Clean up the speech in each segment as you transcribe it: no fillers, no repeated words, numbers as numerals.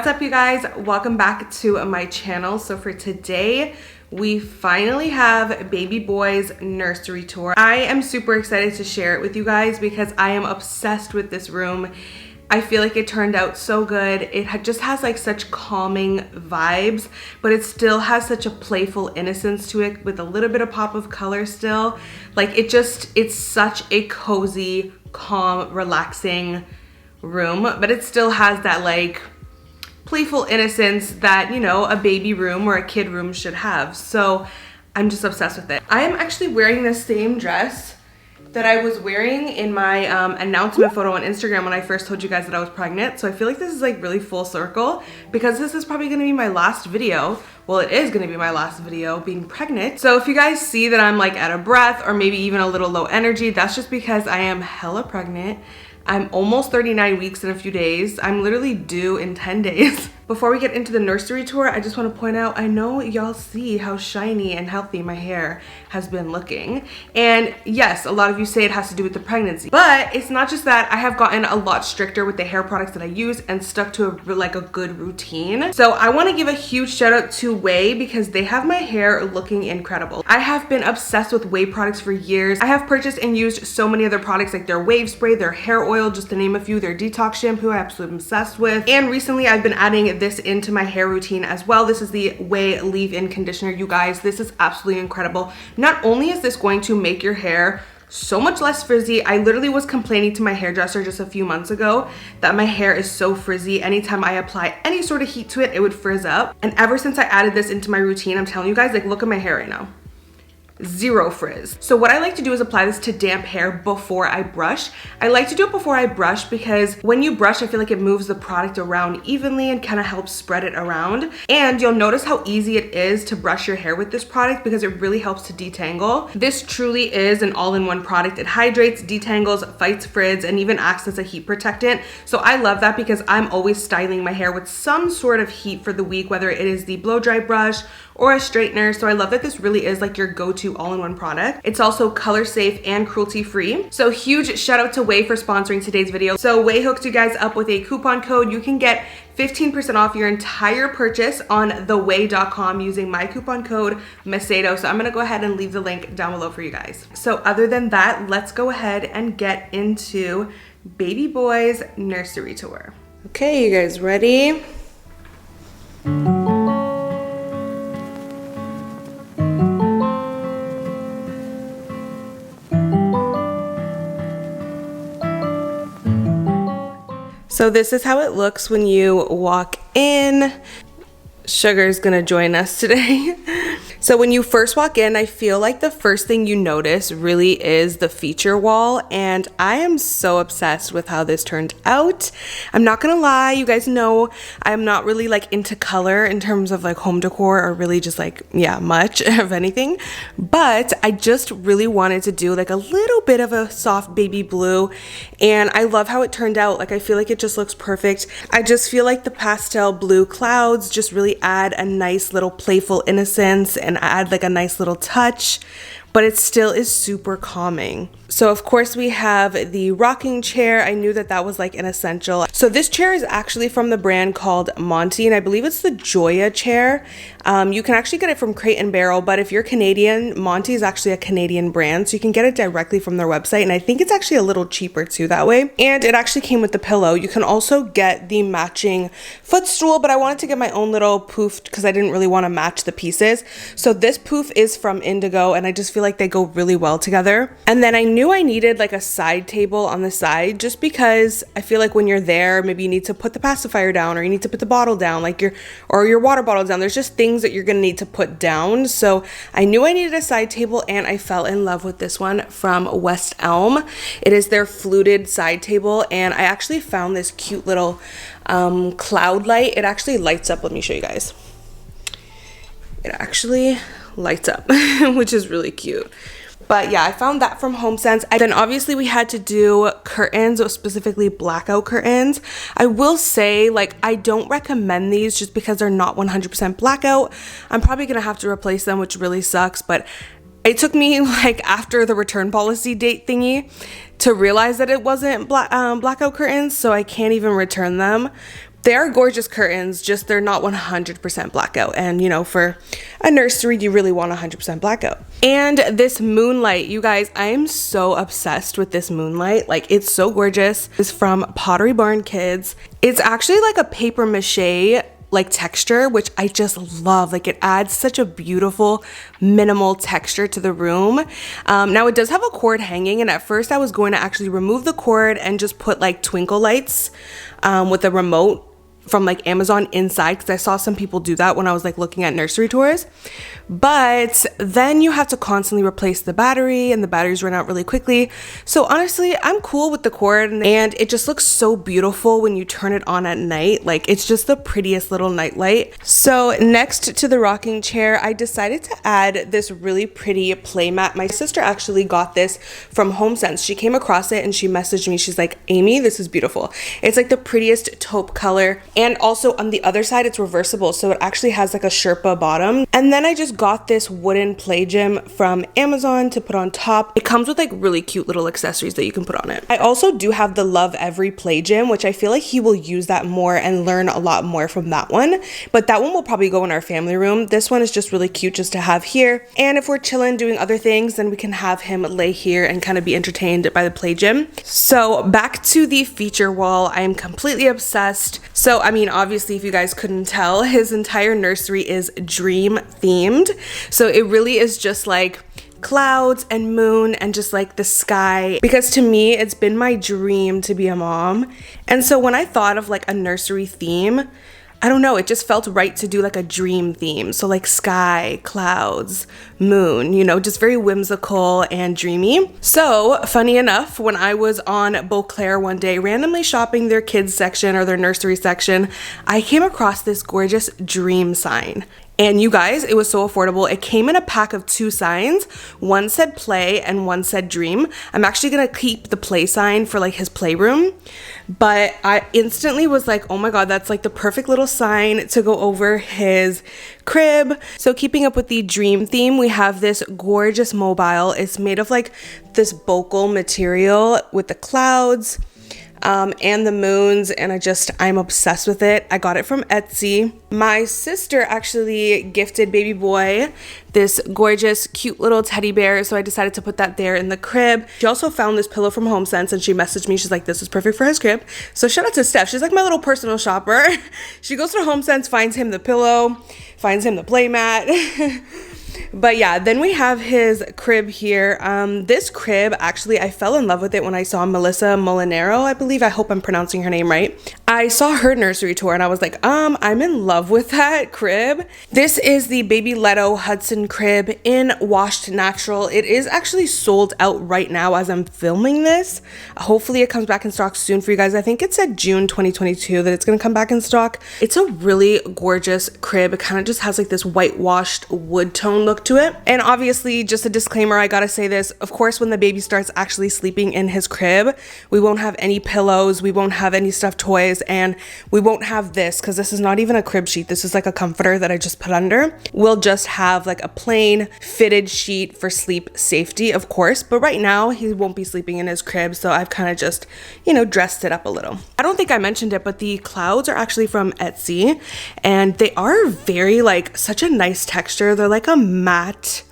What's up, you guys? Welcome back to my channel. So for today, we finally have baby boy's nursery tour. I am super excited to share it with you guys because I am obsessed with this room. I feel like it turned out so good. It just has like such calming vibes, but it still has such a playful innocence to it with a little bit of pop of color still. Like it's such a cozy, calm, relaxing room, but it still has that like playful innocence that, you know, a baby room or a kid room should have. So I'm just obsessed with it. I am actually wearing the same dress that I was wearing in my announcement photo on Instagram when I first told you guys that I was pregnant. So I feel like this is like really full circle because this is probably gonna be my last video. Well, it is gonna be my last video being pregnant. So if you guys see that I'm like out of breath or maybe even a little low energy, that's just because I am hella pregnant. I'm almost 39 weeks in a few days. I'm literally due in 10 days. Before we get into the nursery tour, I just want to point out, I know y'all see how shiny and healthy my hair has been looking. And yes, a lot of you say it has to do with the pregnancy, but it's not just that. I have gotten a lot stricter with the hair products that I use and stuck to a good routine. So I want to give a huge shout out to Way because they have my hair looking incredible. I have been obsessed with Way products for years. I have purchased and used so many other products like their wave spray, their hair oil, just to name a few, their detox shampoo I absolutely obsessed with. And recently I've been adding this into my hair routine as well. This is the Way leave-in conditioner, you guys. This is absolutely incredible. Not only is this going to make your hair so much less frizzy. I literally was complaining to my hairdresser just a few months ago that my hair is so frizzy. Anytime I apply any sort of heat to it, it would frizz up. And ever since I added this into my routine, I'm telling you guys, like, look at my hair right now. Zero frizz. So what I like to do is apply this to damp hair before I brush. I like to do it before I brush because when you brush, I feel like it moves the product around evenly and kind of helps spread it around. And you'll notice how easy it is to brush your hair with this product because it really helps to detangle. This truly is an all-in-one product. It hydrates, detangles, fights frizz, and even acts as a heat protectant. So I love that because I'm always styling my hair with some sort of heat for the week, whether it is the blow dry brush or a straightener. So I love that this really is like your go-to all-in-one product. It's also color safe and cruelty free. So huge shout out to Way for sponsoring today's video. So Way hooked you guys up with a coupon code. You can get 15% off your entire purchase on theway.com using my coupon code Macedo. So I'm gonna go ahead and leave the link down below for you guys. So other than that, let's go ahead and get into baby boy's nursery tour. Okay, you guys ready? So this is how it looks when you walk in. Sugar's gonna join us today. So when you first walk in, I feel like the first thing you notice really is the feature wall, and I am so obsessed with how this turned out. I'm not gonna lie, you guys know I'm not really like into color in terms of like home decor or really just like, yeah, much of anything, but I just really wanted to do like a little bit of a soft baby blue, and I love how it turned out. Like, I feel like it just looks perfect. I just feel like the pastel blue clouds just really add a nice little playful innocence and add like a nice little touch, but it still is super calming. So of course we have the rocking chair. I knew that that was like an essential. So this chair is actually from the brand called Monty, and I believe it's the Joya chair. You can actually get it from Crate and Barrel, but if you're Canadian, Monty is actually a Canadian brand, so you can get it directly from their website, and I think it's actually a little cheaper too that way. And it actually came with the pillow. You can also get the matching footstool, but I wanted to get my own little poof because I didn't really want to match the pieces. So this poof is from Indigo, and I just feel like they go really well together. And then I knew I needed like a side table on the side just because I feel like when you're there, maybe you need to put the pacifier down or you need to put the bottle down, like your water bottle down. There's just things that you're gonna need to put down. So I knew I needed a side table, and I fell in love with this one from West Elm. It is their fluted side table, and I actually found this cute little cloud light. It actually lights up. Let me show you guys. It actually lights up, which is really cute. But yeah, I found that from HomeSense. And then obviously we had to do curtains, or specifically blackout curtains. I will say, like, I don't recommend these just because they're not 100% blackout. I'm probably gonna have to replace them, which really sucks, but it took me like after the return policy date thingy to realize that it wasn't blackout curtains, so I can't even return them. They are gorgeous curtains, just they're not 100% blackout. And you know, for a nursery, you really want 100% blackout. And this moonlight, you guys, I am so obsessed with this moonlight. Like, it's so gorgeous. It's from Pottery Barn Kids. It's actually like a paper mache like texture, which I just love. Like, it adds such a beautiful minimal texture to the room. Now it does have a cord hanging, and at first I was going to actually remove the cord and just put like twinkle lights with a remote from like Amazon inside, because I saw some people do that when I was like looking at nursery tours. But then you have to constantly replace the battery, and the batteries run out really quickly. So honestly, I'm cool with the cord, and it just looks so beautiful when you turn it on at night. Like, it's just the prettiest little night light. So next to the rocking chair, I decided to add this really pretty play mat. My sister actually got this from HomeSense. She came across it and she messaged me. She's like, Amy, this is beautiful. It's like the prettiest taupe color. And also on the other side, it's reversible. So it actually has like a Sherpa bottom. And then I just got this wooden play gym from Amazon to put on top. It comes with like really cute little accessories that you can put on it. I also do have the Love Every play gym, which I feel like he will use that more and learn a lot more from that one. But that one will probably go in our family room. This one is just really cute just to have here. And if we're chilling doing other things, then we can have him lay here and kind of be entertained by the play gym. So back to the feature wall. I am completely obsessed. So I mean, obviously, if you guys couldn't tell, his entire nursery is dream themed. So it really is just like clouds and moon and just like the sky, because to me it's been my dream to be a mom. And so when I thought of like a nursery theme, I don't know, it just felt right to do like a dream theme. So like sky, clouds, moon, you know, just very whimsical and dreamy. So funny enough, when I was on Beauclair one day, randomly shopping their kids section or their nursery section, I came across this gorgeous dream sign. And you guys, it was so affordable. It came in a pack of 2 signs. One said play and one said dream. I'm actually gonna keep the play sign for like his playroom. But I instantly was like, oh my God, that's like the perfect little sign to go over his crib. So keeping up with the dream theme, we have this gorgeous mobile. It's made of like this bocal material with the clouds and the moons, and I'm obsessed with it. I got it from Etsy. My sister actually gifted baby boy this gorgeous, cute little teddy bear, so I decided to put that there in the crib. She also found this pillow from HomeSense, and she messaged me. She's like, this is perfect for his crib. So shout out to Steph. She's like my little personal shopper. She goes to HomeSense, finds him the pillow, finds him the play mat. But yeah, then we have his crib here. This crib, actually, I fell in love with it when I saw Melissa Molinaro, I believe. I hope I'm pronouncing her name right. I saw her nursery tour and I was like, I'm in love with that crib. This is the Baby Leto Hudson crib in Washed Natural. It is actually sold out right now as I'm filming this. Hopefully it comes back in stock soon for you guys. I think it said June 2022 that it's gonna come back in stock. It's a really gorgeous crib. It kind of just has like this whitewashed wood tone look to it. And obviously, just a disclaimer, I gotta say this, of course, when the baby starts actually sleeping in his crib, we won't have any pillows, we won't have any stuffed toys, and we won't have this, because this is not even a crib sheet. This is like a comforter that I just put under. We'll just have like a plain fitted sheet for sleep safety, of course, but right now he won't be sleeping in his crib, so I've kind of just, you know, dressed it up a little. I don't think I mentioned it, but the clouds are actually from Etsy, and they are very like such a nice texture. They're like a matte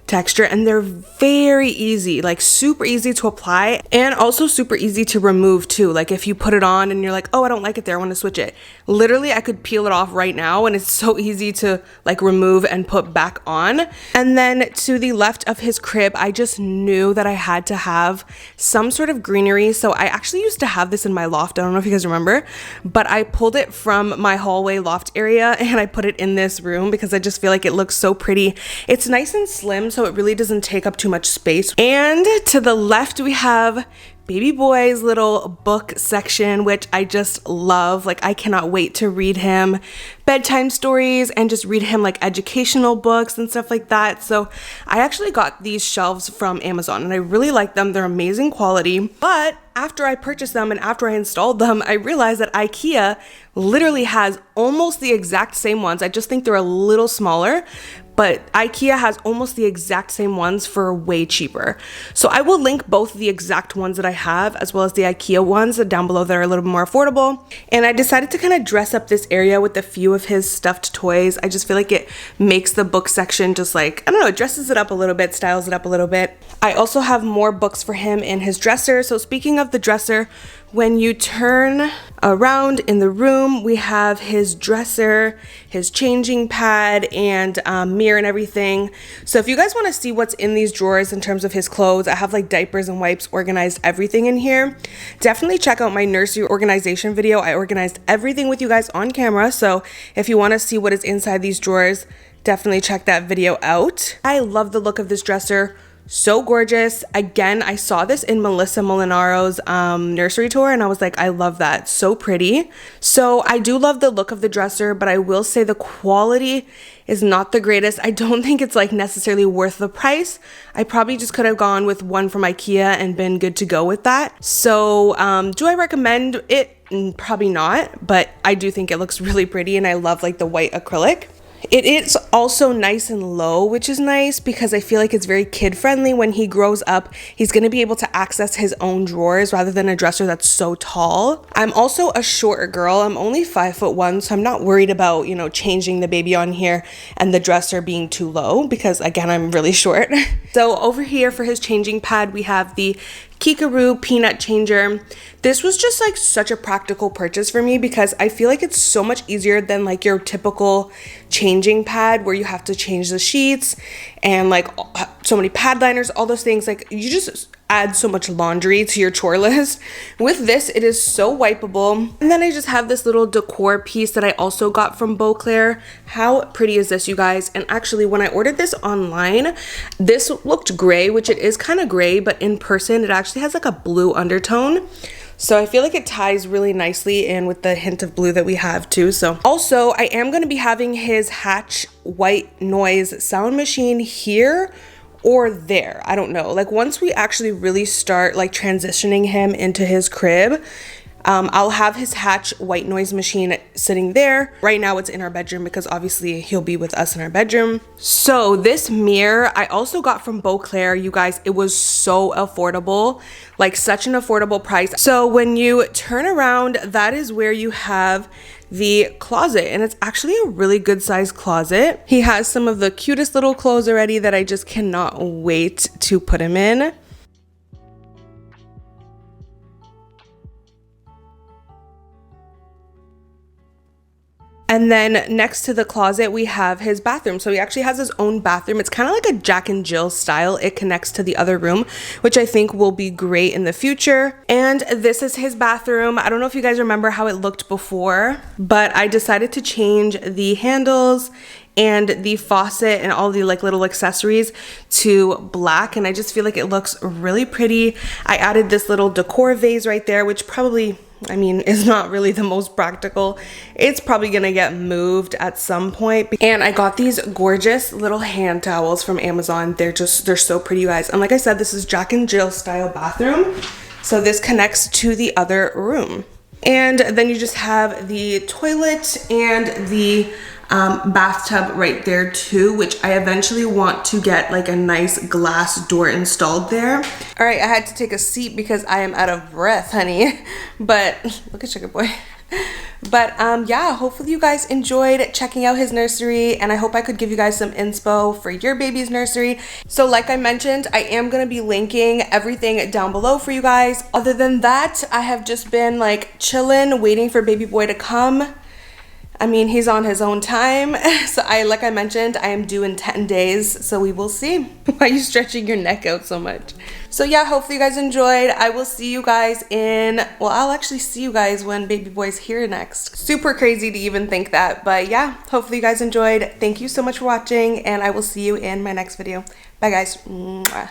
texture, and they're very easy, like super easy to apply, and also super easy to remove too. Like if you put it on and you're like, oh, I don't like it there, I want to switch it. Literally, I could peel it off right now, and it's so easy to like remove and put back on. And then to the left of his crib, I just knew that I had to have some sort of greenery. So I actually used to have this in my loft. I don't know if you guys remember, but I pulled it from my hallway loft area and I put it in this room because I just feel like it looks so pretty. It's nice and slim, so it really doesn't take up too much space. And to the left, we have baby boy's little book section, which I just love. Like, I cannot wait to read him bedtime stories and just read him like educational books and stuff like that. So I actually got these shelves from Amazon and I really like them. They're amazing quality. But after I purchased them and after I installed them, I realized that IKEA literally has almost the exact same ones. I just think they're a little smaller, but IKEA has almost the exact same ones for way cheaper. So I will link both the exact ones that I have as well as the IKEA ones down below that are a little bit more affordable. And I decided to kind of dress up this area with a few of his stuffed toys. I just feel like it makes the book section just like, I don't know, it dresses it up a little bit, styles it up a little bit. I also have more books for him in his dresser. So speaking of the dresser, when you turn around in the room, we have his dresser, his changing pad, and mirror and everything. So if you guys want to see what's in these drawers in terms of his clothes, I have like diapers and wipes, organized everything in here. Definitely check out my nursery organization video. I organized everything with you guys on camera. So if you want to see what is inside these drawers, definitely check that video out. I love the look of this dresser. So gorgeous. Again, I saw this in Melissa Molinaro's nursery tour and I was like, I love that. So pretty. So I do love the look of the dresser, but I will say the quality is not the greatest. I don't think it's like necessarily worth the price. I probably just could have gone with one from IKEA and been good to go with that. So do I recommend it? Probably not, but I do think it looks really pretty and I love like the white acrylic. It is also nice and low, which is nice because I feel like it's very kid friendly. When he grows up, he's going to be able to access his own drawers rather than a dresser that's so tall. I'm also a shorter girl. I'm only 5'1", so I'm not worried about, you know, changing the baby on here and the dresser being too low because again, I'm really short. So over here for his changing pad, we have the Kikaroo peanut changer. This was just like such a practical purchase for me because I feel like it's so much easier than like your typical changing pad where you have to change the sheets and like so many pad liners, all those things. Like you just add so much laundry to your chore list. With this, it is so wipeable. And then I just have this little decor piece that I also got from Beauclair. How pretty is this, you guys? And actually, when I ordered this online, this looked gray, which it is kind of gray, but in person, it actually has like a blue undertone. So I feel like it ties really nicely in with the hint of blue that we have too. So also, I am going to be having his Hatch white noise sound machine here or there. I don't know. Like once we actually really start like transitioning him into his crib, I'll have his Hatch white noise machine sitting there. Right now it's in our bedroom because obviously he'll be with us in our bedroom. So this mirror I also got from Beauclair, you guys. It was so affordable, like such an affordable price. So when you turn around, that is where you have the closet, and it's actually a really good sized closet. He has some of the cutest little clothes already that I just cannot wait to put him in. And then next to the closet, we have his bathroom. So he actually has his own bathroom. It's kind of like a Jack and Jill style. It connects to the other room, which I think will be great in the future. And this is his bathroom. I don't know if you guys remember how it looked before, but I decided to change the handles and the faucet and all the like little accessories to black, and I just feel like it looks really pretty. I added this little decor vase right there, which probably, I mean, is not really the most practical. It's probably gonna get moved at some point. And I got these gorgeous little hand towels from Amazon. They're so pretty, you guys. And like I said, this is Jack and Jill style bathroom. So this connects to the other room. And then you just have the toilet and the bathtub right there too, which I eventually want to get like a nice glass door installed there. All right, I had to take a seat because I am out of breath, honey. But look at Sugar Boy. But yeah, hopefully you guys enjoyed checking out his nursery, and I hope I could give you guys some inspo for your baby's nursery. So like I mentioned, I am going to be linking everything down below for you guys. Other than that, I have just been like chilling, waiting for baby boy to come. I mean, he's on his own time. So like I mentioned, I am due in 10 days. So we will see. Why are you stretching your neck out so much? So yeah, hopefully you guys enjoyed. I will see you guys well, I'll actually see you guys when baby boy's here next. Super crazy to even think that. But yeah, hopefully you guys enjoyed. Thank you so much for watching, and I will see you in my next video. Bye guys. Mwah.